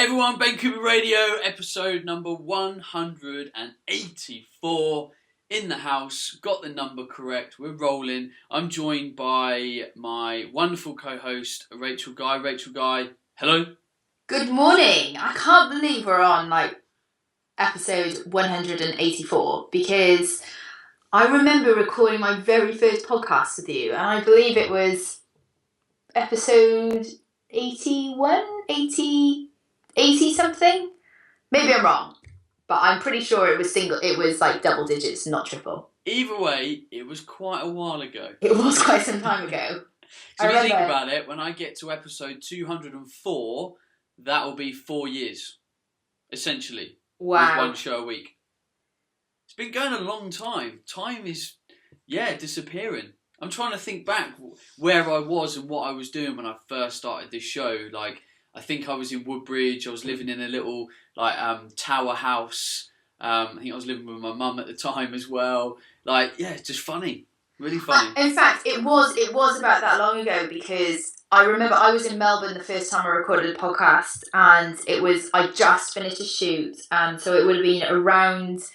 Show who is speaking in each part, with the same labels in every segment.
Speaker 1: Hey everyone, Ben Cooper Radio, episode number 184 in the house. Got the number correct, we're rolling. I'm joined by my wonderful co-host, Rachel Guy. Rachel Guy, hello.
Speaker 2: Good morning. I can't believe we're on episode 184 because I remember recording my very first podcast with you and I believe it was episode 81, 80 something. Maybe I'm wrong, but I'm pretty sure it was double digits, not triple.
Speaker 1: Either way, it was quite a while ago.
Speaker 2: It was quite some time ago.
Speaker 1: So if you think about it, when I get to episode 204, that will be 4 years, essentially.
Speaker 2: Wow.
Speaker 1: With one show a week. It's been going a long time. Time is, disappearing. I'm trying to think back where I was and what I was doing when I first started this show. I think I was in Woodbridge. I was living in a little tower house. I think I was living with my mum at the time as well. It's just funny, really funny.
Speaker 2: In fact, it was about that long ago because I remember I was in Melbourne the first time I recorded a podcast, and I just finished a shoot, and so it would have been around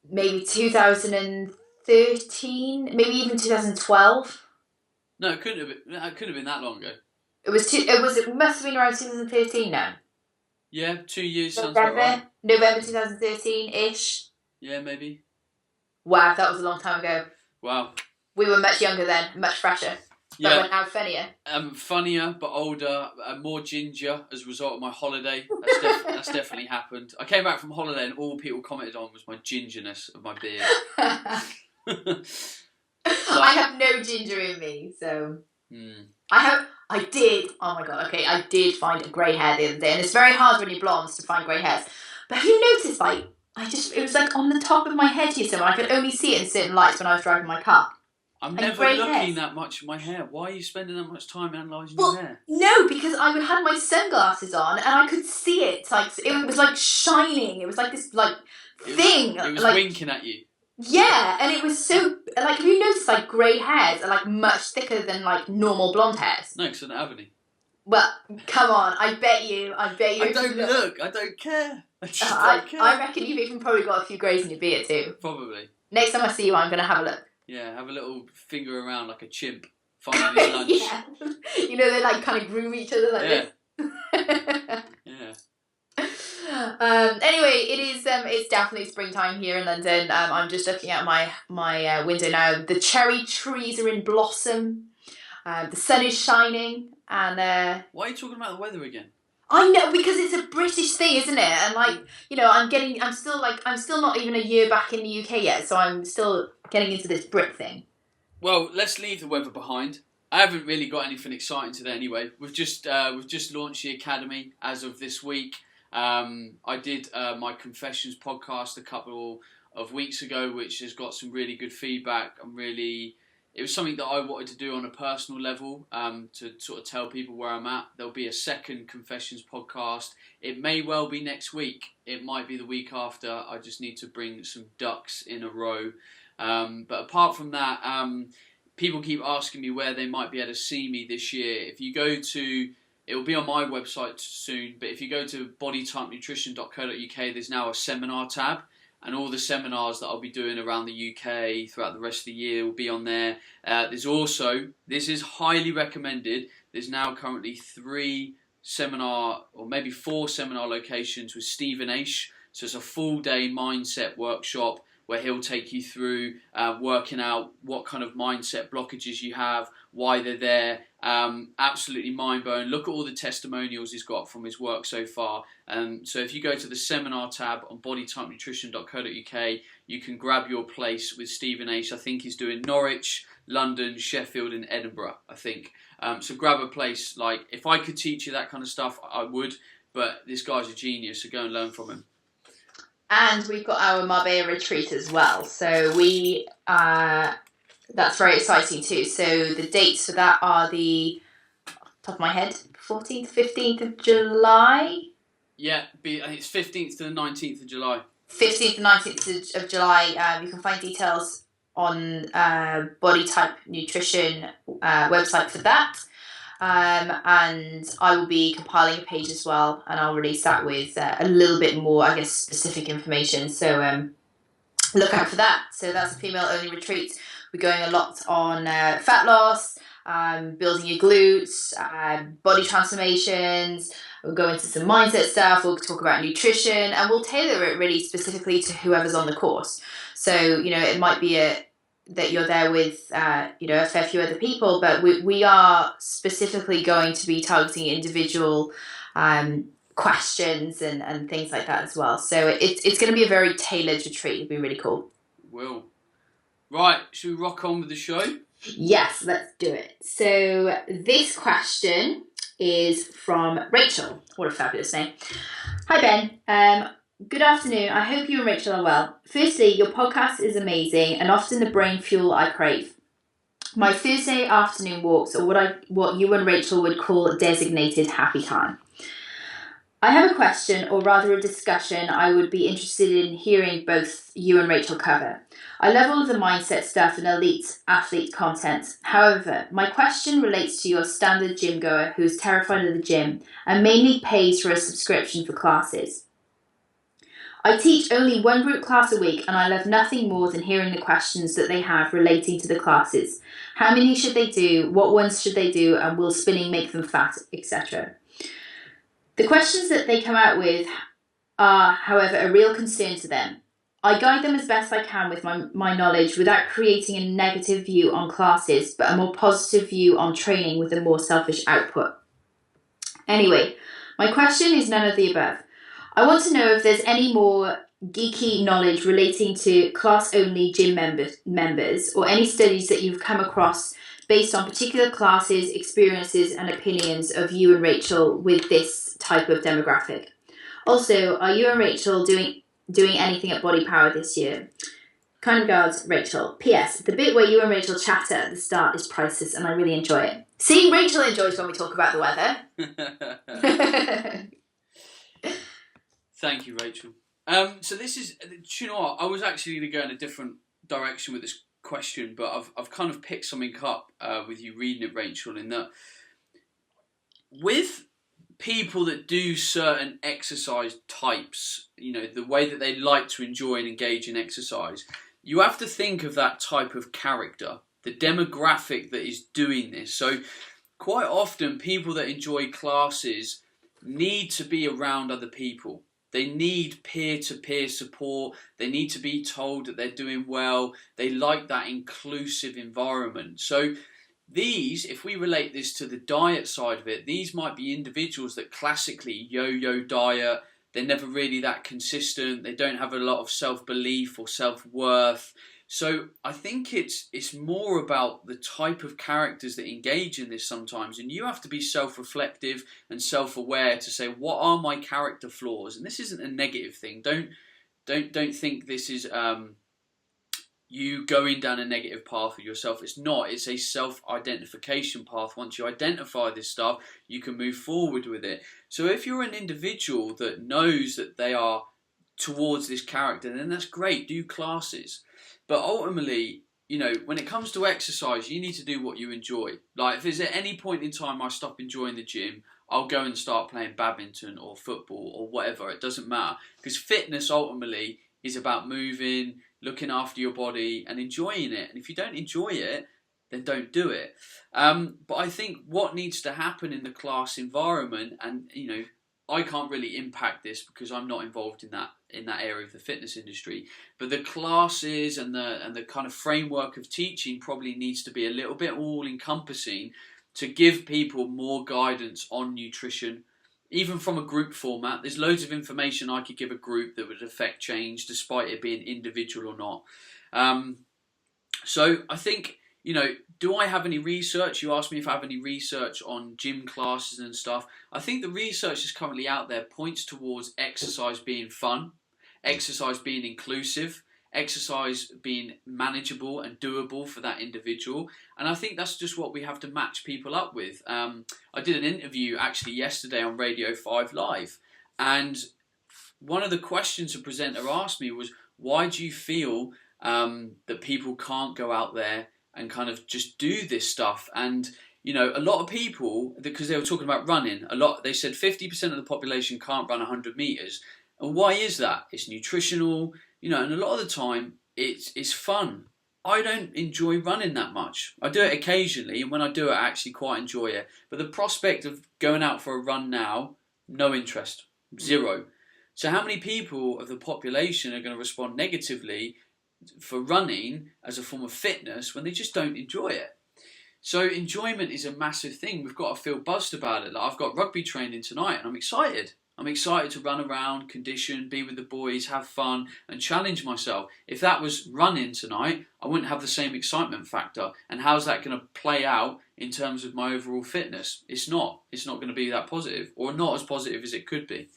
Speaker 2: maybe 2013, maybe even 2012.
Speaker 1: No, it couldn't have been that long ago.
Speaker 2: It must have been around 2013 now.
Speaker 1: Yeah, 2 years sounds about right.
Speaker 2: November 2013-ish.
Speaker 1: Yeah, maybe.
Speaker 2: Wow, that was a long time ago.
Speaker 1: Wow.
Speaker 2: We were much younger then, much fresher. But we're now funnier.
Speaker 1: Funnier, but older, more ginger as a result of my holiday. That's definitely happened. I came back from holiday and all people commented on was my gingerness of my beard.
Speaker 2: I have no ginger in me, so... I did find a grey hair the other day, and it's very hard when you're blonde to find grey hairs. But have you noticed, it was on the top of my head here somewhere. I could only see it in certain lights when I was driving my car.
Speaker 1: I'm never looking that much at my hair. Why are you spending that much time analysing your hair?
Speaker 2: No, because I had my sunglasses on and I could see it. It was shining. It was this thing.
Speaker 1: It was winking at you.
Speaker 2: Yeah, and it was so have you noticed grey hairs are much thicker than normal blonde hairs?
Speaker 1: No, because I don't have any.
Speaker 2: Well, come on, I bet you.
Speaker 1: I don't look. I don't care. I just don't care.
Speaker 2: I reckon you've even probably got a few greys in your beard too.
Speaker 1: Probably.
Speaker 2: Next time I see you, I'm going to have a look.
Speaker 1: Yeah, have a little finger around like a chimp finding his lunch.
Speaker 2: Yeah. They kind of groom each other this.
Speaker 1: Yeah.
Speaker 2: Anyway, it's definitely springtime here in London. I'm just looking at my window now. The cherry trees are in blossom. The sun is shining, and
Speaker 1: why are you talking about the weather again?
Speaker 2: I know, because it's a British thing, isn't it? And I'm still not even a year back in the UK yet, so I'm still getting into this Brit thing.
Speaker 1: Well, let's leave the weather behind. I haven't really got anything exciting today anyway. We've just launched the Academy as of this week. I did my Confessions podcast a couple of weeks ago, which has got some really good feedback. It was something that I wanted to do on a personal level, to sort of tell people where I'm at. There'll be a second Confessions podcast. It may well be next week. It might be the week after. I just need to bring some ducks in a row. But apart from that, people keep asking me where they might be able to see me this year. If you go to... It'll be on my website soon, but if you go to bodytypenutrition.co.uk, there's now a seminar tab, and all the seminars that I'll be doing around the UK throughout the rest of the year will be on there. There's also, this is highly recommended, there's now currently 3 seminar, or maybe 4 seminar locations with Stephen Aish. So it's a full-day mindset workshop where he'll take you through working out what kind of mindset blockages you have, why they're there. Absolutely mind-blowing. Look at all the testimonials he's got from his work so far. So if you go to the seminar tab on bodytypenutrition.co.uk, you can grab your place with Stephen Aish. I think he's doing Norwich, London, Sheffield and Edinburgh, I think. So grab a place. If I could teach you that kind of stuff, I would. But this guy's a genius, so go and learn from him.
Speaker 2: And we've got our Marbella retreat as well. So that's very exciting too. So the dates for that are top of my head, 14th, 15th of July.
Speaker 1: Yeah, it's 15th to the 19th of July.
Speaker 2: 15th and 19th of July. You can find details on Body Type Nutrition website for that. and I will be compiling a page as well, and I'll release that with a little bit more, I guess, specific information. So look out for that. So that's a female-only retreat. We're going a lot on fat loss, building your glutes, body transformations. We'll go into some mindset stuff. We'll talk about nutrition, and we'll tailor it really specifically to whoever's on the course. So, it might be that you're there with, a fair few other people, but we are specifically going to be targeting individual questions and things like that as well. So it's going to be a very tailored retreat. It'll be really cool.
Speaker 1: Will. Right, should we rock on with the show?
Speaker 2: Yes, let's do it. So this question is from Rachel. What a fabulous name. Hi, Ben. Good afternoon. I hope you and Rachel are well. Firstly, your podcast is amazing and often the brain fuel I crave. My Thursday afternoon walks are what you and Rachel would call designated happy time. I have a question, or rather a discussion, I would be interested in hearing both you and Rachel cover. I love all of the mindset stuff and elite athlete content. However, my question relates to your standard gym goer who is terrified of the gym and mainly pays for a subscription for classes. I teach only one group class a week and I love nothing more than hearing the questions that they have relating to the classes. How many should they do? What ones should they do? And will spinning make them fat, etc.? The questions that they come out with are, however, a real concern to them. I guide them as best I can with my knowledge without creating a negative view on classes, but a more positive view on training with a more selfish output. Anyway, my question is none of the above. I want to know if there's any more geeky knowledge relating to class-only gym members or any studies that you've come across based on particular classes, experiences and opinions of you and Rachel with this type of demographic. Also, are you and Rachel doing anything at Body Power this year? Kind regards, Rachel. P.S. The bit where you and Rachel chatter at the start is priceless and I really enjoy it. See, Rachel enjoys when we talk about the weather.
Speaker 1: Thank you, Rachel. So this is, do you know what? I was actually going to go in a different direction with this question, but I've kind of picked something up with you reading it, Rachel, in that with people that do certain exercise types, the way that they like to enjoy and engage in exercise, you have to think of that type of character, the demographic that is doing this. So quite often people that enjoy classes need to be around other people. They need peer-to-peer support. They need to be told that they're doing well. They like that inclusive environment. So these, if we relate this to the diet side of it, these might be individuals that classically yo-yo diet. They're never really that consistent. They don't have a lot of self-belief or self-worth. So I think it's more about the type of characters that engage in this sometimes, and you have to be self-reflective and self-aware to say, what are my character flaws? And this isn't a negative thing. Don't think this is you going down a negative path with yourself. It's not. It's a self-identification path. Once you identify this stuff, you can move forward with it. So if you're an individual that knows that they are towards this character, then that's great. Do classes. But ultimately, when it comes to exercise, you need to do what you enjoy. Like, if there's at any point in time I stop enjoying the gym, I'll go and start playing badminton or football or whatever. It doesn't matter. Because fitness ultimately is about moving, looking after your body and enjoying it. And if you don't enjoy it, then don't do it. But I think what needs to happen in the class environment, and I can't really impact this because I'm not involved in that area of the fitness industry. But the classes and the kind of framework of teaching probably needs to be a little bit all encompassing to give people more guidance on nutrition. Even from a group format, there's loads of information I could give a group that would affect change despite it being individual or not. So I think, do I have any research? You asked me if I have any research on gym classes and stuff. I think the research that's currently out there points towards exercise being fun, exercise being inclusive, exercise being manageable and doable for that individual. And I think that's just what we have to match people up with. I did an interview actually yesterday on Radio 5 Live, and one of the questions the presenter asked me was, why do you feel that people can't go out there and kind of just do this stuff? And You know, a lot of people, because they were talking about running, they said 50% of the population can't run 100 meters. And why is that? It's nutritional, you know, and a lot of the time it's fun. I don't enjoy running that much. I do it occasionally, and when I do it, I actually quite enjoy it. But the prospect of going out for a run now, no interest, zero. So how many people of the population are going to respond negatively for running as a form of fitness when they just don't enjoy it? So enjoyment is a massive thing. We've got to feel buzzed about it. Like, I've got rugby training tonight and I'm excited. I'm excited to run around, condition, be with the boys, have fun and challenge myself. If that was running tonight, I wouldn't have the same excitement factor. And how's that going to play out in terms of my overall fitness? It's not. It's not going to be that positive, or not as positive as it could be.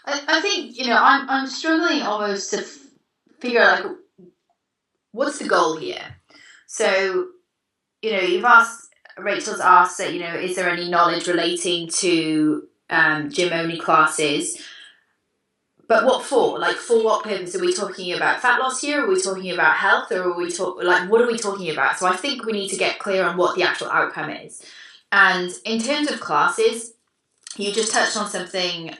Speaker 2: I think, you know, I'm struggling almost to figure out, like, what's the goal here? So, you know, Rachel's asked that, you know, is there any knowledge relating to gym-only classes? But what for? Like, for what purpose? Are we talking about fat loss here? Are we talking about health? Or are we what are we talking about? So I think we need to get clear on what the actual outcome is. And in terms of classes, you just touched on something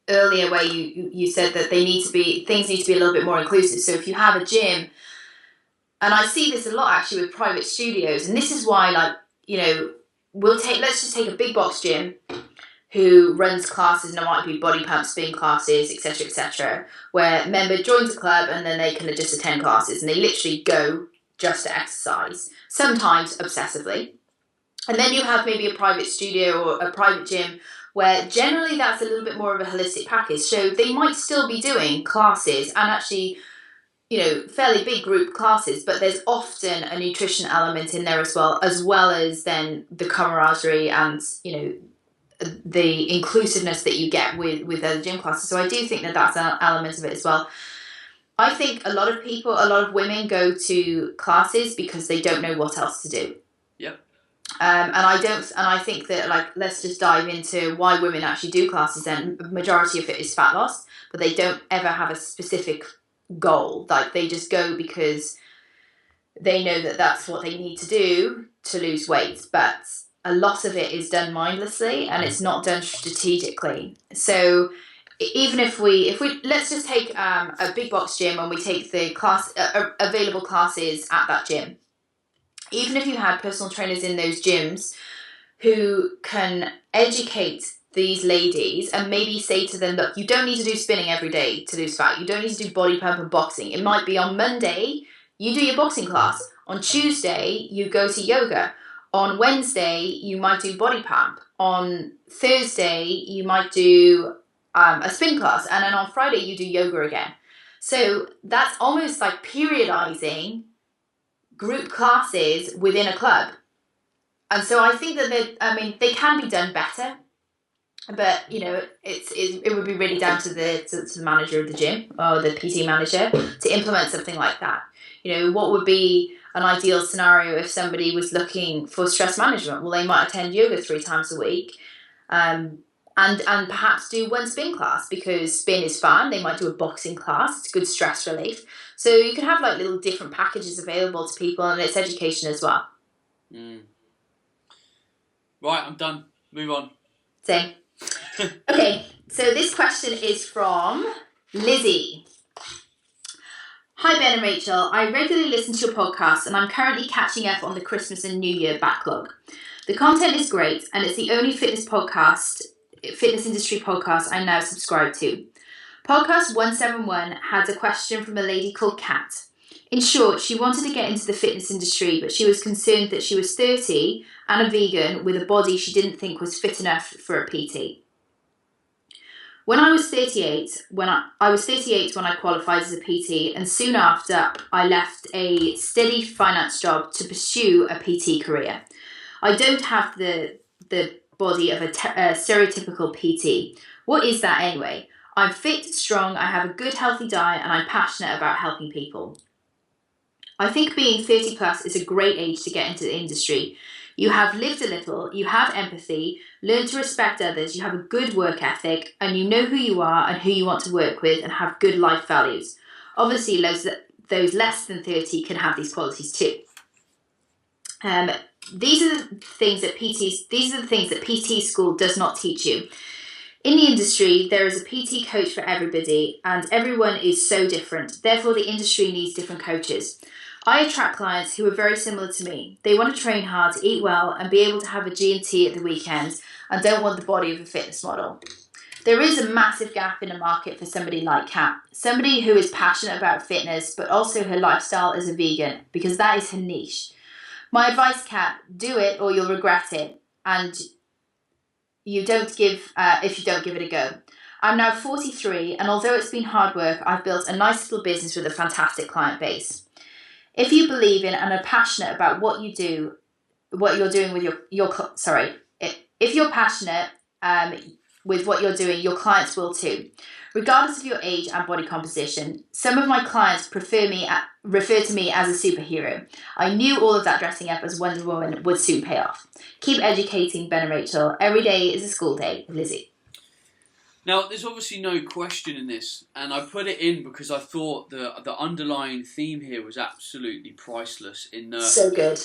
Speaker 2: earlier where you said that things need to be a little bit more inclusive. So if you have a gym, and I see this a lot actually with private studios, and this is why, like, you know, let's just take a big box gym who runs classes, and it might be body pump, spin classes, etc., where a member joins a club and then they can just attend classes, and they literally go just to exercise, sometimes obsessively. And then you have maybe a private studio or a private gym where generally that's a little bit more of a holistic package. So they might still be doing classes and actually, you know, fairly big group classes, but there's often a nutrition element in there as well as then the camaraderie and, you know, the inclusiveness that you get with other gym classes. So I do think that that's an element of it as well. I think a lot of women go to classes because they don't know what else to do.
Speaker 1: Yep.
Speaker 2: And I think that, like, let's just dive into why women actually do classes. Then the majority of it is fat loss, but they don't ever have a specific goal. Like, they just go because they know that that's what they need to do to lose weight. But a lot of it is done mindlessly and it's not done strategically. So even if we let's just take a big box gym and we take the available classes at that gym. Even if you had personal trainers in those gyms who can educate these ladies and maybe say to them, look, you don't need to do spinning every day to lose fat. You don't need to do body pump and boxing. It might be on Monday, you do your boxing class. On Tuesday, you go to yoga. On Wednesday, you might do body pump. On Thursday, you might do a spin class. And then on Friday, you do yoga again. So that's almost like periodizing group classes within a club. And so I think that they can be done better. But, you know, it would be really down to the manager of the gym or the PT manager to implement something like that. You know, what would be an ideal scenario if somebody was looking for stress management? Well, they might attend yoga 3 times a week and perhaps do one spin class because spin is fun. They might do a boxing class. It's good stress relief. So you can have like little different packages available to people, and it's education as well.
Speaker 1: Right, I'm done. Move on.
Speaker 2: Same. Okay, so this question is from Lizzie. Hi Ben and Rachel, I regularly listen to your podcast and I'm currently catching up on the Christmas and New Year backlog. The content is great and it's the only fitness industry podcast I now subscribe to. Podcast 171 had a question from a lady called Kat. In short, she wanted to get into the fitness industry, but she was concerned that she was 30 and a vegan with a body she didn't think was fit enough for a PT. I was 38 when I qualified as a PT, and soon after I left a steady finance job to pursue a PT career. I don't have the body of a stereotypical PT. What is that anyway? I'm fit, strong, I have a good healthy diet, and I'm passionate about helping people. I think being 30 plus is a great age to get into the industry. You have lived a little, you have empathy, learned to respect others, you have a good work ethic, and you know who you are and who you want to work with and have good life values. Obviously, those less than 30 can have these qualities too. Um, these are the things that PT school does not teach you. In the industry, there is a PT coach for everybody, and everyone is so different. Therefore, the industry needs different coaches. I attract clients who are very similar to me. They want to train hard, eat well, and be able to have a G&T at the weekends, and don't want the body of a fitness model. There is a massive gap in the market for somebody like Kat, somebody who is passionate about fitness, but also her lifestyle as a vegan, because that is her niche. My advice, Kat, do it or you'll regret it, and if you don't give it a go. I'm now 43, and although it's been hard work, I've built a nice little business with a fantastic client base. If you believe in and are passionate about what you do, what you're doing with if you're passionate with what you're doing, your clients will too, regardless of your age and body composition. Some of my clients refer to me as a superhero. I knew all of that dressing up as Wonder Woman would soon pay off. Keep educating, Ben and Rachel. Every day is a school day, Lizzie.
Speaker 1: Now, there's obviously no question in this, and I put it in because I thought the underlying theme here was absolutely priceless.
Speaker 2: So good.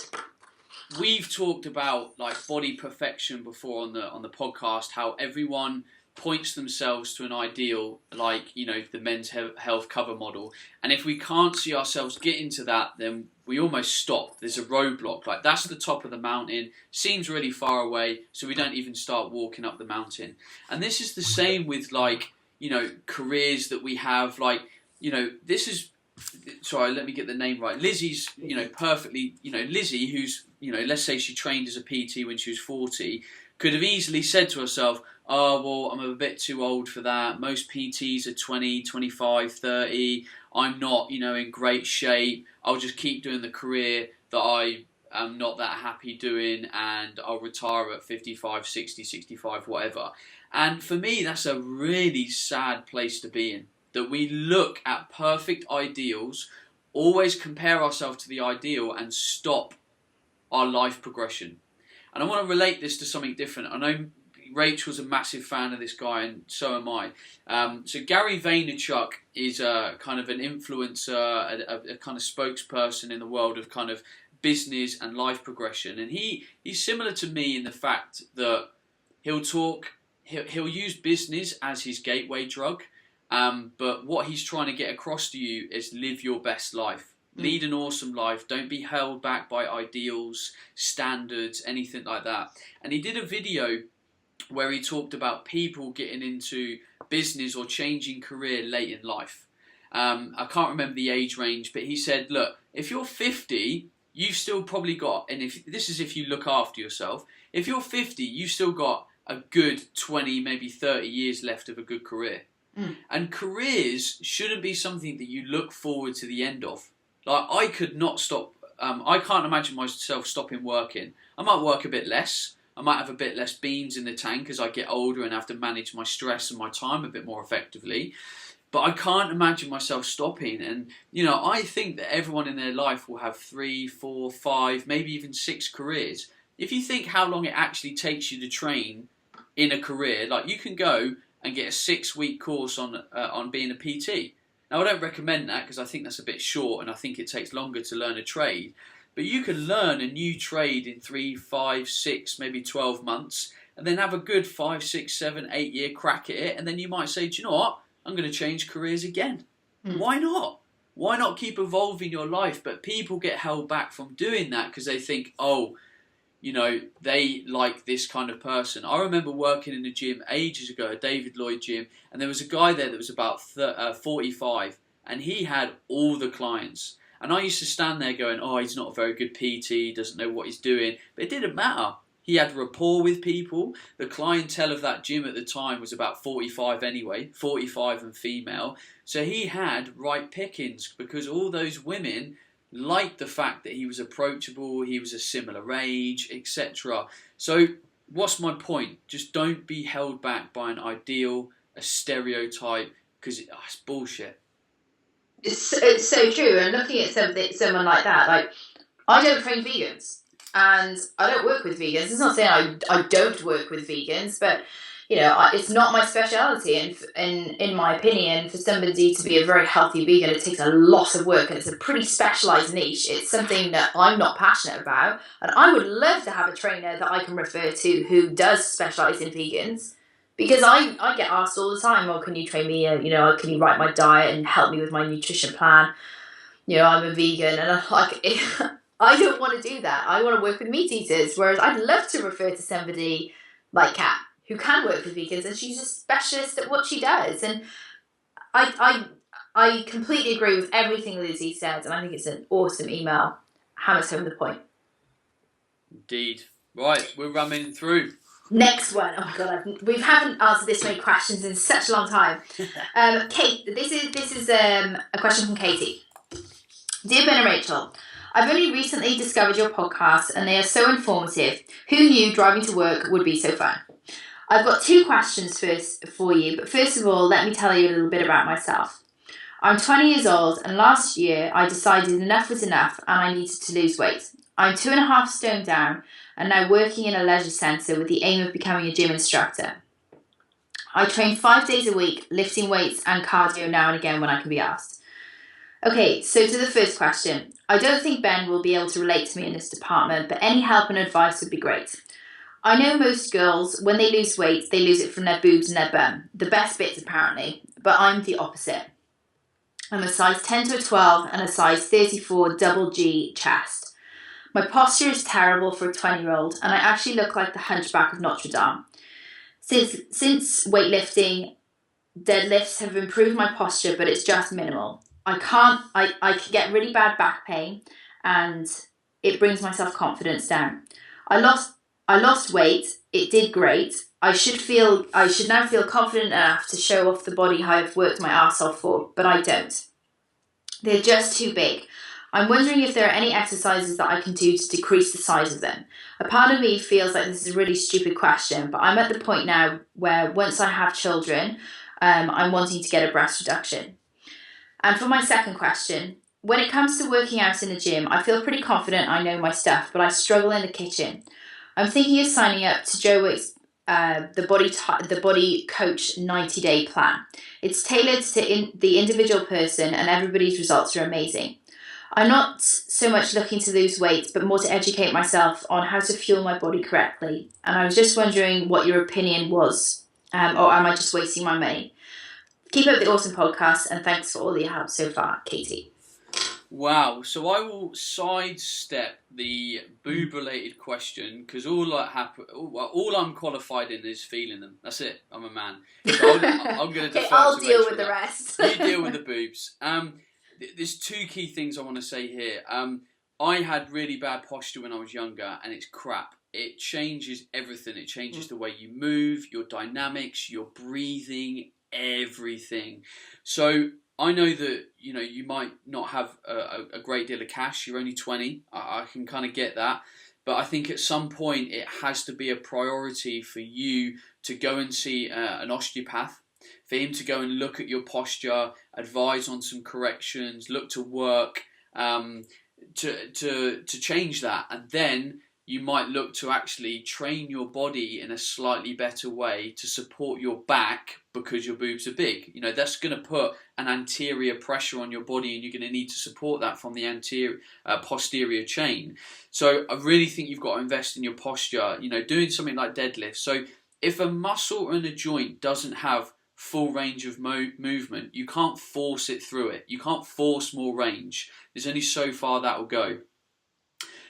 Speaker 1: We've talked about like body perfection before on the podcast, how everyone points themselves to an ideal, like, you know, the men's health cover model, and if we can't see ourselves getting to that, then we almost stop. There's a roadblock. Like, that's the top of the mountain, seems really far away, so we don't even start walking up the mountain. And this is the same with, like, you know, careers that we have. Like, you know, this is, sorry, let me get the name right. Lizzie's, you know, perfectly, you know, Lizzie, who's, you know, let's say she trained as a PT when she was 40, could have easily said to herself, oh, well, I'm a bit too old for that. Most PTs are 20, 25, 30. I'm not, you know, in great shape. I'll just keep doing the career that I am not that happy doing, and I'll retire at 55, 60, 65, whatever. And for me, that's a really sad place to be in, that we look at perfect ideals, always compare ourselves to the ideal, and stop our life progression. And I want to relate this to something different. I know Rachel's a massive fan of this guy, and so am I. So Gary Vaynerchuk is a kind of an influencer, a kind of spokesperson in the world of kind of business and life progression. And he's similar to me in the fact that he'll use business as his gateway drug, but what he's trying to get across to you is live your best life. Lead an awesome life. Don't be held back by ideals, standards, anything like that. And he did a video where he talked about people getting into business or changing career late in life. I can't remember the age range, but he said, look, if you're 50, you've still probably got, and if you look after yourself, if you're 50, you've still got a good 20, maybe 30 years left of a good career. And careers shouldn't be something that you look forward to the end of. Like, I could not stop, I can't imagine myself stopping working. I might work a bit less. I might have a bit less beans in the tank as I get older and have to manage my stress and my time a bit more effectively. But I can't imagine myself stopping. And, you know, I think that everyone in their life will have 3, 4, 5, maybe even 6 careers. If you think how long it actually takes you to train in a career, like, you can go and get a 6-week course on being a PT. Now, I don't recommend that because I think that's a bit short and I think it takes longer to learn a trade. But you can learn a new trade in 3, 5, 6, maybe 12 months, and then have a good 5, 6, 7, 8 year crack at it. And then you might say, do you know what? I'm going to change careers again. Why not? Why not keep evolving your life? But people get held back from doing that because they think, oh, you know, they like this kind of person. I remember working in a gym ages ago, a David Lloyd gym, and there was a guy there that was about 45, and he had all the clients. And I used to stand there going, oh, he's not a very good PT, he doesn't know what he's doing. But it didn't matter. He had rapport with people. The clientele of that gym at the time was about 45 anyway, 45 and female. So he had right pickings because all those women liked the fact that he was approachable, he was a similar age, etc. So what's my point? Just don't be held back by an ideal, a stereotype, because it's bullshit.
Speaker 2: It's so true. And looking at someone like that, like, I don't train vegans and I don't work with vegans. It's not saying I don't work with vegans, but it's not my speciality. And in my opinion, for somebody to be a very healthy vegan, it takes a lot of work and it's a pretty specialised niche. It's something that I'm not passionate about. And I would love to have a trainer that I can refer to who does specialise in vegans. Because I get asked all the time, oh, can you train me? Can you write my diet and help me with my nutrition plan? I'm a vegan, and I'm like, I don't want to do that. I want to work with meat eaters. Whereas I'd love to refer to somebody like Kat, who can work with vegans, and she's a specialist at what she does. And I completely agree with everything Lizzie said, and I think it's an awesome email. Hammers home the point.
Speaker 1: Indeed. Right, we're running through.
Speaker 2: Next one. Oh my god, we haven't answered this many questions in such a long time. Kate, this is a question from Katie. Dear Ben and Rachel, I've only recently discovered your podcast and they are so informative. Who knew driving to work would be so fun? I've got 2 questions first for you, but first of all, let me tell you a little bit about myself. I'm 20 years old and last year I decided enough was enough and I needed to lose weight. I'm 2.5 stone down and now working in a leisure centre with the aim of becoming a gym instructor. I train 5 days a week, lifting weights and cardio now and again when I can be asked. Okay, so to the first question. I don't think Ben will be able to relate to me in this department, but any help and advice would be great. I know most girls, when they lose weight, they lose it from their boobs and their bum. The best bits, apparently, but I'm the opposite. I'm a size 10 to a 12 and a size 34 double G chest. My posture is terrible for a 20-year-old, and I actually look like the Hunchback of Notre Dame. Since weightlifting, deadlifts have improved my posture, but it's just minimal. I can get really bad back pain, and it brings my self-confidence down. I lost weight. It did great. I should now feel confident enough to show off the body I've worked my arse off for, but I don't. They're just too big. I'm wondering if there are any exercises that I can do to decrease the size of them. A part of me feels like this is a really stupid question, but I'm at the point now where once I have children, I'm wanting to get a breast reduction. And for my second question, when it comes to working out in the gym, I feel pretty confident I know my stuff, but I struggle in the kitchen. I'm thinking of signing up to Joe Wick's the Body Coach 90-day plan. It's tailored to the individual person and everybody's results are amazing. I'm not so much looking to lose weight, but more to educate myself on how to fuel my body correctly. And I was just wondering what your opinion was, or am I just wasting my money? Keep up the awesome podcast, and thanks for all your help so far, Katie.
Speaker 1: Wow, so I will sidestep the boob-related question because all I'm qualified in is feeling them. That's it. I'm a man. So I'm going to defer.
Speaker 2: I'll
Speaker 1: to
Speaker 2: deal
Speaker 1: Rachel
Speaker 2: with the rest.
Speaker 1: You deal with the boobs. There's 2 key things I want to say here. I had really bad posture when I was younger, and it's crap. It changes everything. It changes the way you move, your dynamics, your breathing, everything. So I know that you might not have a great deal of cash. You're only 20. I can kind of get that. But I think at some point it has to be a priority for you to go and see an osteopath, for him to go and look at your posture, advise on some corrections, look to work to change that. And then you might look to actually train your body in a slightly better way to support your back because your boobs are big. That's going to put an anterior pressure on your body and you're going to need to support that from the posterior chain. So I really think you've got to invest in your posture, doing something like deadlift. So if a muscle in a joint doesn't have full range of movement, you can't force it through it. You can't force more range. There's only so far that will go.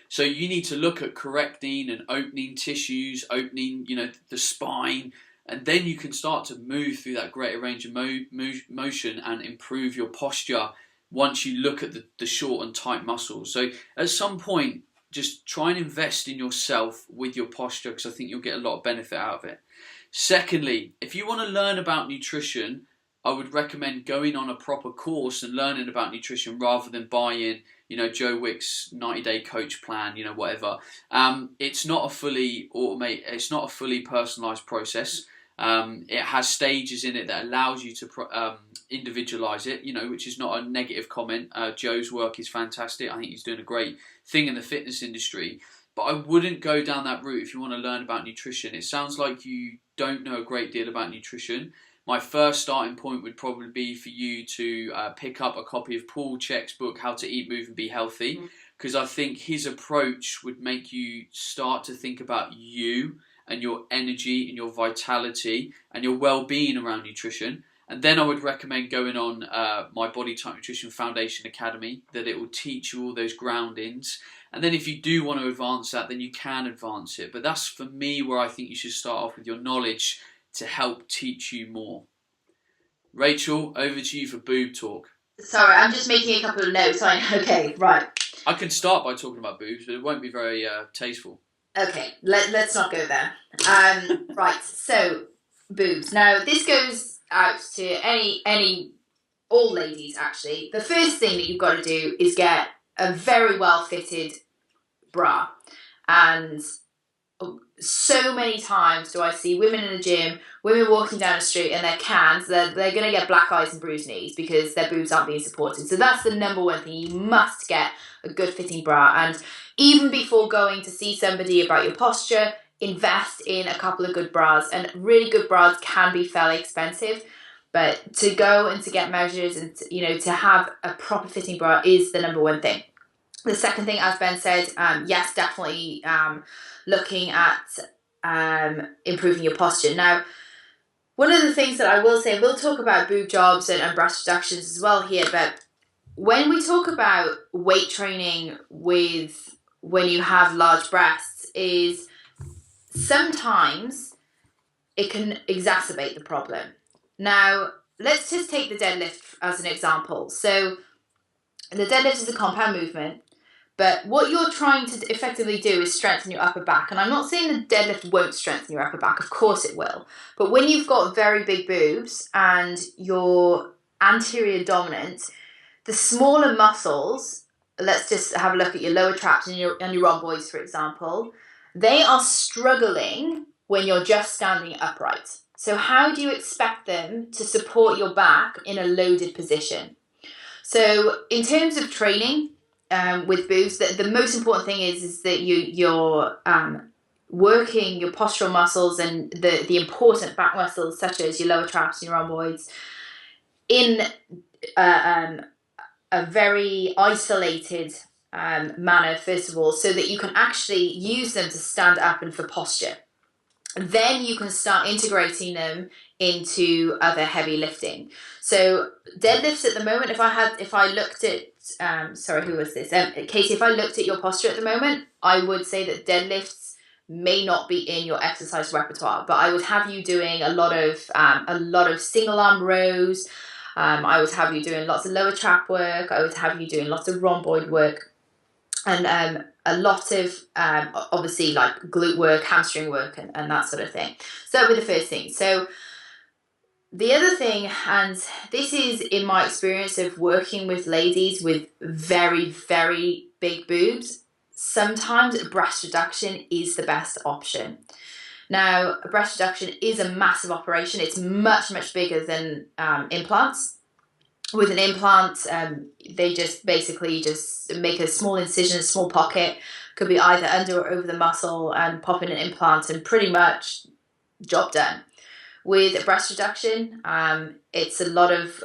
Speaker 1: So you need to look at correcting and opening tissues, opening, the spine, and then you can start to move through that greater range of motion and improve your posture once you look at the short and tight muscles. So at some point, just try and invest in yourself with your posture because I think you'll get a lot of benefit out of it. Secondly, if you want to learn about nutrition, I would recommend going on a proper course and learning about nutrition rather than buying, Joe Wick's 90-day coach plan, whatever. It's not a fully it's not a fully personalized process. It has stages in it that allows you to individualize it, which is not a negative comment. Joe's work is fantastic. I think he's doing a great thing in the fitness industry. but I wouldn't go down that route if you want to learn about nutrition. It sounds like you don't know a great deal about nutrition. My first starting point would probably be for you to pick up a copy of Paul Chek's book, How to Eat, Move and Be Healthy, because I think his approach would make you start to think about you and your energy and your vitality and your well-being around nutrition. And then I would recommend going on my Body Type Nutrition Foundation Academy, that it will teach you all those groundings. And then if you do want to advance that, then you can advance it. But that's, for me, where I think you should start off with your knowledge to help teach you more. Rachel, over to you for boob talk.
Speaker 2: Sorry, I'm just making a couple of notes. Okay, right.
Speaker 1: I can start by talking about boobs, but it won't be very tasteful.
Speaker 2: Okay, let's not go there. Right, so boobs. Now, this goes out to all ladies, actually. The first thing that you've got to do is get a very well-fitted bra. And so many times do I see women in the gym, women walking down the street, and their cans, they're going to get black eyes and bruised knees because their boobs aren't being supported. So that's the number one thing. You must get a good fitting bra. And even before going to see somebody about your posture, invest in a couple of good bras. And really good bras can be fairly expensive, but to go and to get measures and to have a proper fitting bra is the number one thing. The second thing, as Ben said, yes, definitely looking at improving your posture. Now, one of the things that I will say, we'll talk about boob jobs and breast reductions as well here, but when we talk about weight training when you have large breasts, is sometimes it can exacerbate the problem. Now, let's just take the deadlift as an example. So the deadlift is a compound movement, but what you're trying to effectively do is strengthen your upper back. And I'm not saying the deadlift won't strengthen your upper back. Of course it will. But when you've got very big boobs and you're anterior dominant, the smaller muscles, let's just have a look at your lower traps and your rhomboids, for example, they are struggling when you're just standing upright. So how do you expect them to support your back in a loaded position? So in terms of training with boobs, the most important thing is that you're working your postural muscles and the important back muscles such as your lower traps and your rhomboids in a very isolated manner, first of all, so that you can actually use them to stand up and for posture. Then you can start integrating them into other heavy lifting. So deadlifts at the moment, if I looked at, sorry, who was this? Katie, if I looked at your posture at the moment, I would say that deadlifts may not be in your exercise repertoire, but I would have you doing a lot of single arm rows. I would have you doing lots of lower trap work. I would have you doing lots of rhomboid work. And a lot of, obviously, like glute work, hamstring work, and that sort of thing. So that would be the first thing. So the other thing, and this is in my experience of working with ladies with very, very big boobs, sometimes breast reduction is the best option. Now, breast reduction is a massive operation. It's much, much bigger than implants. With an implant, they just basically make a small incision, a small pocket, could be either under or over the muscle, and pop in an implant and pretty much job done. With breast reduction, it's a lot of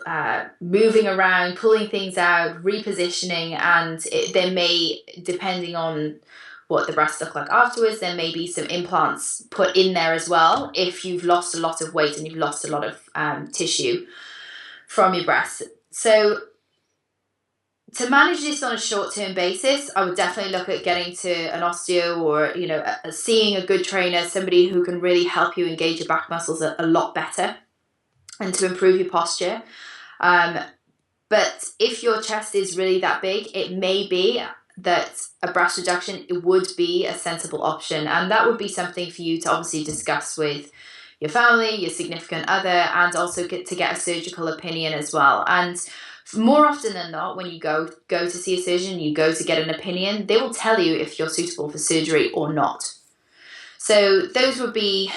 Speaker 2: moving around, pulling things out, repositioning, and there may, depending on what the breasts look like afterwards, there may be some implants put in there as well if you've lost a lot of weight and you've lost a lot of tissue from your breasts. So to manage this on a short-term basis, I would definitely look at getting to an osteo or, seeing a good trainer, somebody who can really help you engage your back muscles a lot better and to improve your posture. But if your chest is really that big, it may be that a breast reduction would be a sensible option. And that would be something for you to obviously discuss with your family, your significant other, and also get a surgical opinion as well. And more often than not, when you go to see a surgeon, you go to get an opinion, they will tell you if you're suitable for surgery or not. So those would be,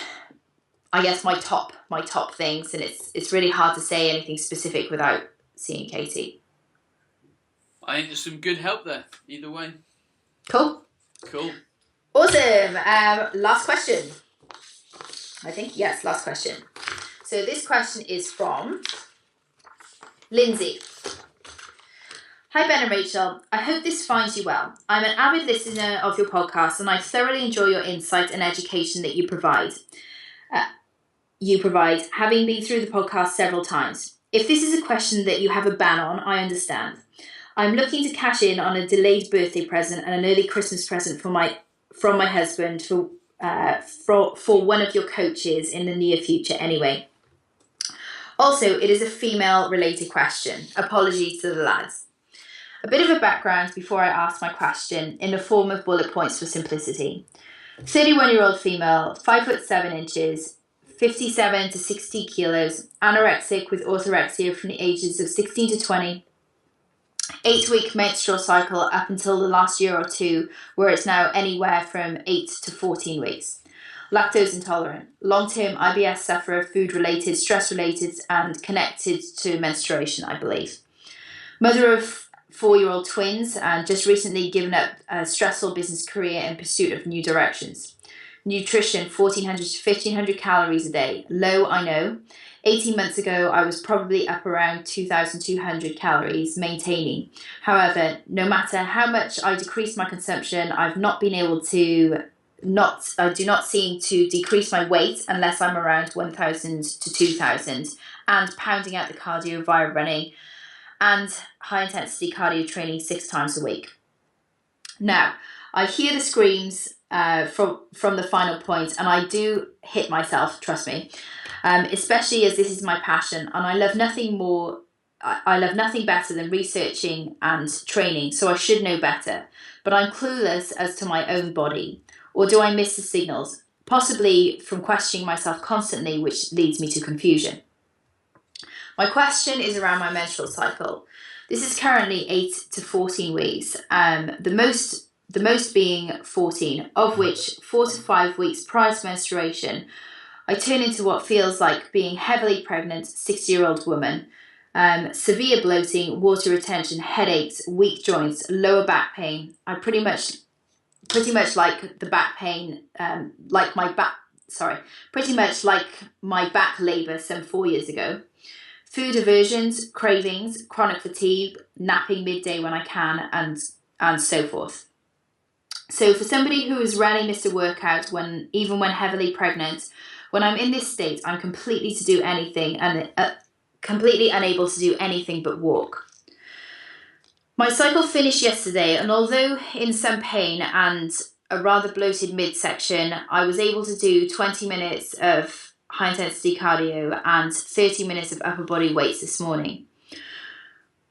Speaker 2: I guess, my top things, and it's really hard to say anything specific without seeing Katie.
Speaker 1: I think there's some good help there, either way.
Speaker 2: Cool. Awesome. Last question. I think, yes, last question. So this question is from Lindsay. Hi Ben and Rachel, I hope this finds you well. I'm an avid listener of your podcast and I thoroughly enjoy your insight and education that you provide. Having been through the podcast several times. If this is a question that you have a ban on, I understand. I'm looking to cash in on a delayed birthday present and an early Christmas present from my husband for one of your coaches in the near future anyway. Also, it is a female-related question. Apologies to the lads. A bit of a background before I ask my question in the form of bullet points for simplicity. 31-year-old female, 5'7", 57 to 60 kilos, anorexic with orthorexia from the ages of 16 to 20, 8-week menstrual cycle up until the last year or two, where it's now anywhere from 8 to 14 weeks. Lactose intolerant, long-term IBS sufferer, food-related, stress-related, and connected to menstruation, I believe. Mother of 4-year-old twins and just recently given up a stressful business career in pursuit of new directions. Nutrition, 1,400 to 1,500 calories a day. Low, I know. 18 months ago, I was probably up around 2,200 calories, maintaining. However, no matter how much I decrease my consumption, I've not been able to I do not seem to decrease my weight unless I'm around 1,000 to 2,000 and pounding out the cardio via running and high intensity cardio training 6 times a week. Now, I hear the screams from the final point and I do hit myself, trust me, especially as this is my passion and I love nothing better than researching and training, so I should know better, but I'm clueless as to my own body. Or do I miss the signals? Possibly from questioning myself constantly, which leads me to confusion. My question is around my menstrual cycle. This is currently 8 to 14 weeks, the most being 14, of which 4 to 5 weeks prior to menstruation, I turn into what feels like being heavily pregnant 60-year-old woman. Severe bloating, water retention, headaches, weak joints, lower back pain. I pretty much like the back pain, pretty much like my back labour some 4 years ago. Food aversions, cravings, chronic fatigue, napping midday when I can, and so forth. So for somebody who has rarely missed a workout, even when heavily pregnant, when I'm in this state, I'm completely unable to do anything but walk. My cycle finished yesterday, and although in some pain and a rather bloated midsection, I was able to do 20 minutes of high-intensity cardio and 30 minutes of upper body weights this morning.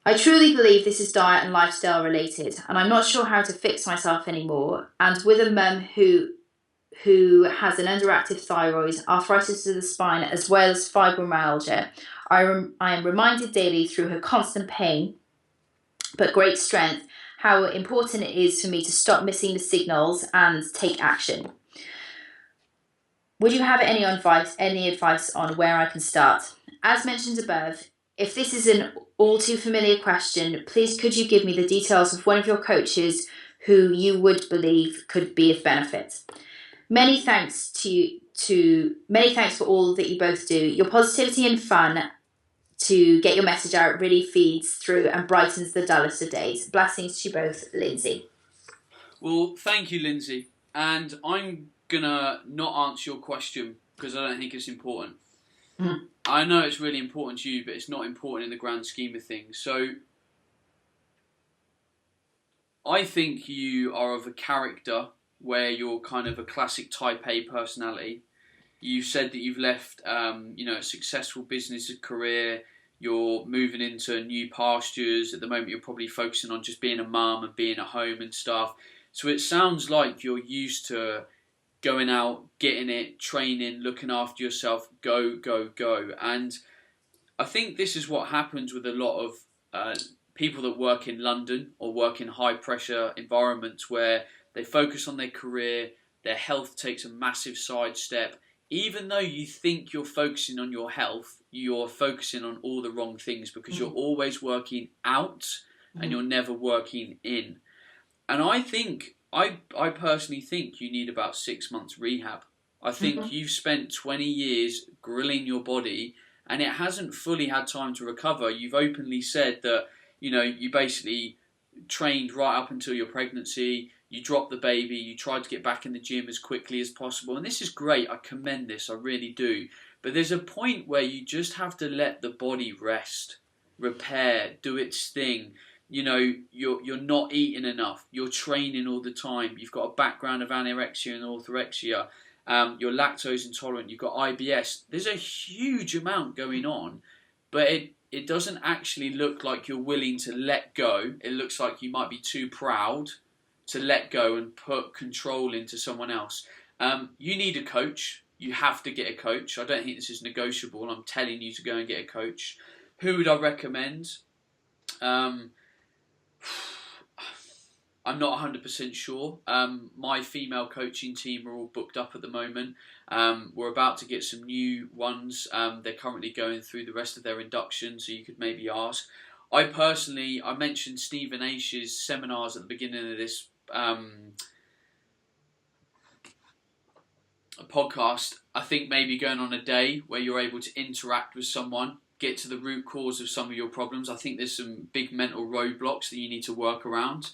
Speaker 2: I truly believe this is diet and lifestyle related, and I'm not sure how to fix myself anymore. And with a mum who has an underactive thyroid, arthritis of the spine, as well as fibromyalgia, I am reminded daily through her constant pain but great strength, how important it is for me to stop missing the signals and take action. Would you have any advice on where I can start? As mentioned above, if this is an all too familiar question, please could you give me the details of one of your coaches who you would believe could be of benefit. Many thanks for all that you both do. Your positivity and fun to get your message out really feeds through and brightens the dullest of days. Blessings to you both, Lindsay.
Speaker 1: Well, thank you, Lindsay. And I'm going to not answer your question because I don't think it's important.
Speaker 2: Mm.
Speaker 1: I know it's really important to you, but it's not important in the grand scheme of things. So I think you are of a character where you're kind of a classic type A personality. You said that you've left a successful business career. You're moving into new pastures. At the moment, you're probably focusing on just being a mum and being at home and stuff. So it sounds like you're used to going out, getting it, training, looking after yourself, go, go, go. And I think this is what happens with a lot of people that work in London or work in high-pressure environments where they focus on their career, their health takes a massive sidestep. Even though you think you're focusing on your health, you're focusing on all the wrong things because you're always working out and you're never working in. And I think I personally think you need about 6 months rehab. I think you've spent 20 years grilling your body and it hasn't fully had time to recover. You've openly said that, you basically trained right up until your pregnancy, you dropped the baby, you tried to get back in the gym as quickly as possible. And this is great, I commend this, I really do. But there's a point where you just have to let the body rest, repair, do its thing. You're not eating enough, you're training all the time, you've got a background of anorexia and orthorexia, you're lactose intolerant, you've got IBS. There's a huge amount going on, but it doesn't actually look like you're willing to let go. It looks like you might be too proud to let go and put control into someone else. You need a coach. You have to get a coach. I don't think this is negotiable. I'm telling you to go and get a coach. Who would I recommend? I'm not 100% sure. My female coaching team are all booked up at the moment. We're about to get some new ones. They're currently going through the rest of their induction, so you could maybe ask. I mentioned Stephen Aish's seminars at the beginning of this podcast. I think maybe going on a day where you're able to interact with someone, get to the root cause of some of your problems. I think there's some big mental roadblocks that you need to work around.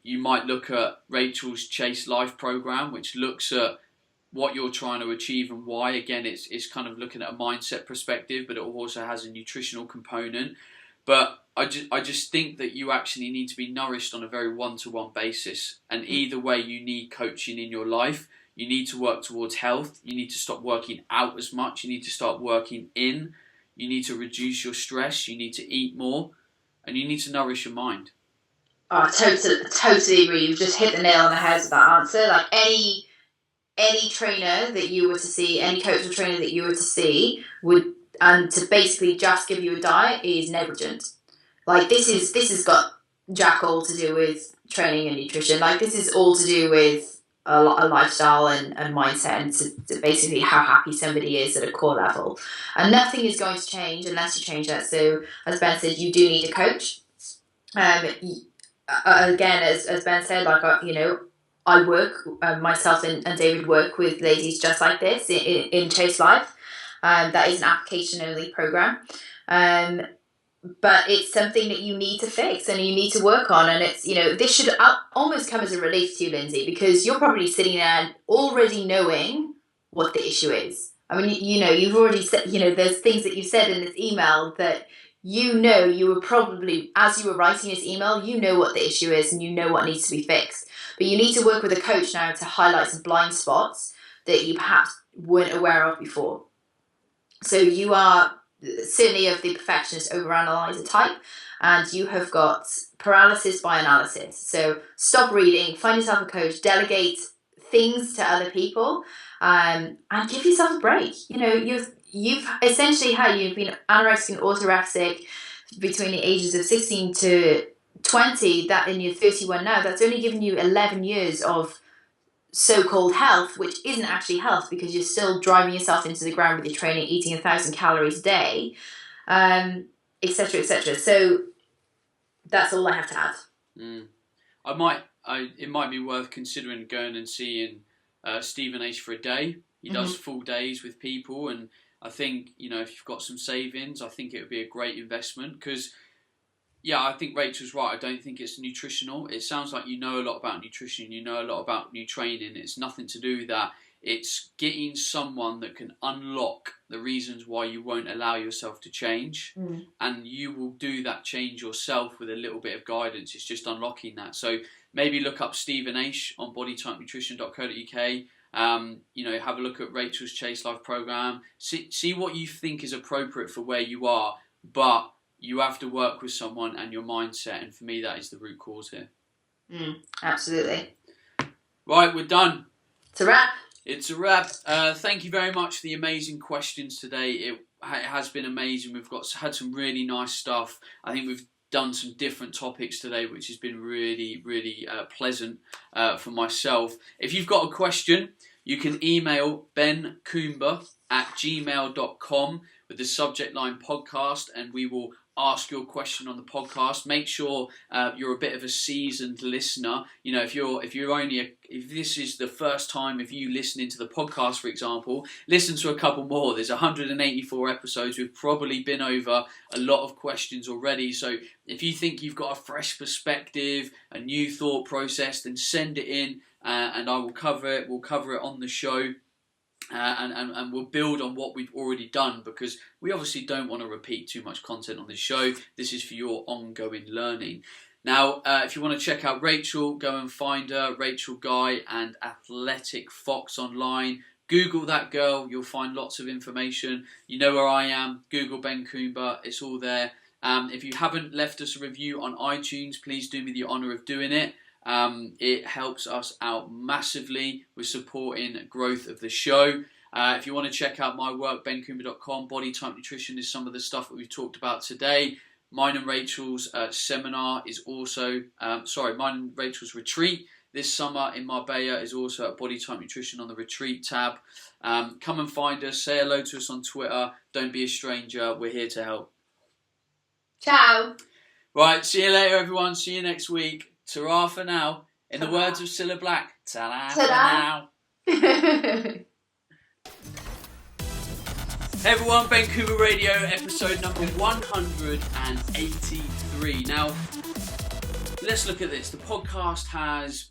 Speaker 1: You might look at Rachel's Chase Life program, which looks at what you're trying to achieve and why. Again, it's kind of looking at a mindset perspective, but it also has a nutritional component. But I just think that you actually need to be nourished on a very one-to-one basis. And either way, you need coaching in your life. You need to work towards health. You need to stop working out as much. You need to start working in. You need to reduce your stress. You need to eat more. And you need to nourish your mind.
Speaker 2: Oh, I totally agree. You've just hit the nail on the head with that answer. Like any trainer that you were to see, any coach or trainer that you were to see and to basically just give you a diet is negligent. Like this has got jack all to do with training and nutrition. Like this is all to do with a lifestyle and mindset and to basically how happy somebody is at a core level. And nothing is going to change unless you change that. So as Ben said, you do need a coach. Again, as Ben said, like I work, myself and David work with ladies just like this in Chase Life. That is an application-only program. But it's something that you need to fix and you need to work on. And it's, this should almost come as a relief to you, Lindsay, because you're probably sitting there already knowing what the issue is. I mean, you've already said, there's things that you said in this email that you were probably, as you were writing this email, what the issue is and you know what needs to be fixed. But you need to work with a coach now to highlight some blind spots that you perhaps weren't aware of before. So you are certainly of the perfectionist overanalyzer type, and you have got paralysis by analysis. So stop reading, find yourself a coach, delegate things to other people, and give yourself a break. You've essentially you've been anorexic and orthorexic between the ages of 16 to 20, that and you're 31 now, that's only given you 11 years of so-called health, which isn't actually health because you're still driving yourself into the ground with your training, eating 1,000 calories a day, etc., etc. So that's all I have to add.
Speaker 1: It might be worth considering going and seeing Stephen H for a day. He does full days with people, and I think if you've got some savings, I think it would be a great investment because. Yeah, I think Rachel's right. I don't think it's nutritional. It sounds like you know a lot about nutrition. You know a lot about new training. It's nothing to do with that. It's getting someone that can unlock the reasons why you won't allow yourself to change. And you will do that change yourself with a little bit of guidance. It's just unlocking that. So maybe look up Stephen H on bodytypenutrition.co.uk. Have a look at Rachel's Chase Life program. See what you think is appropriate for where you are. But you have to work with someone and your mindset, and for me, that is the root cause here.
Speaker 2: Absolutely.
Speaker 1: Right, we're done.
Speaker 2: It's a wrap.
Speaker 1: It's a wrap. Thank you very much for the amazing questions today. It has been amazing. We've had some really nice stuff. I think we've done some different topics today, which has been really, really pleasant for myself. If you've got a question, you can email bencoomber@gmail.com with the subject line podcast, and we will ask your question on the podcast. Make sure you're a bit of a seasoned listener. You know, if this is the first time of you listening to the podcast, for example, listen to a couple more. There's 184 episodes. We've probably been over a lot of questions already. So if you think you've got a fresh perspective, a new thought process, then send it in and I will cover it. We'll cover it on the show. And we'll build on what we've already done, because we obviously don't want to repeat too much content on this show. This is for your ongoing learning. Now, if you want to check out Rachel, go and find her, Rachel Guy and Athletic Fox online. Google that girl, you'll find lots of information. You know where I am, Google Ben Coomber, it's all there. If you haven't left us a review on iTunes, please do me the honour of doing it. It helps us out massively with supporting growth of the show. If you want to check out my work, bencoomber.com, Body Type Nutrition is some of the stuff that we've talked about today. Mine and Rachel's seminar is also, mine and Rachel's retreat this summer in Marbella is also at Body Type Nutrition on the retreat tab. Come and find us, say hello to us on Twitter. Don't be a stranger, we're here to help.
Speaker 2: Ciao.
Speaker 1: Right, see you later everyone, see you next week. Ta-ra for now. In
Speaker 2: Ta-ra.
Speaker 1: the words of Cilla Black, ta-ra for
Speaker 2: Ta-ra.
Speaker 1: now. Hey everyone, Ben Coomer Radio, episode number 183. Now, let's look at this. The podcast has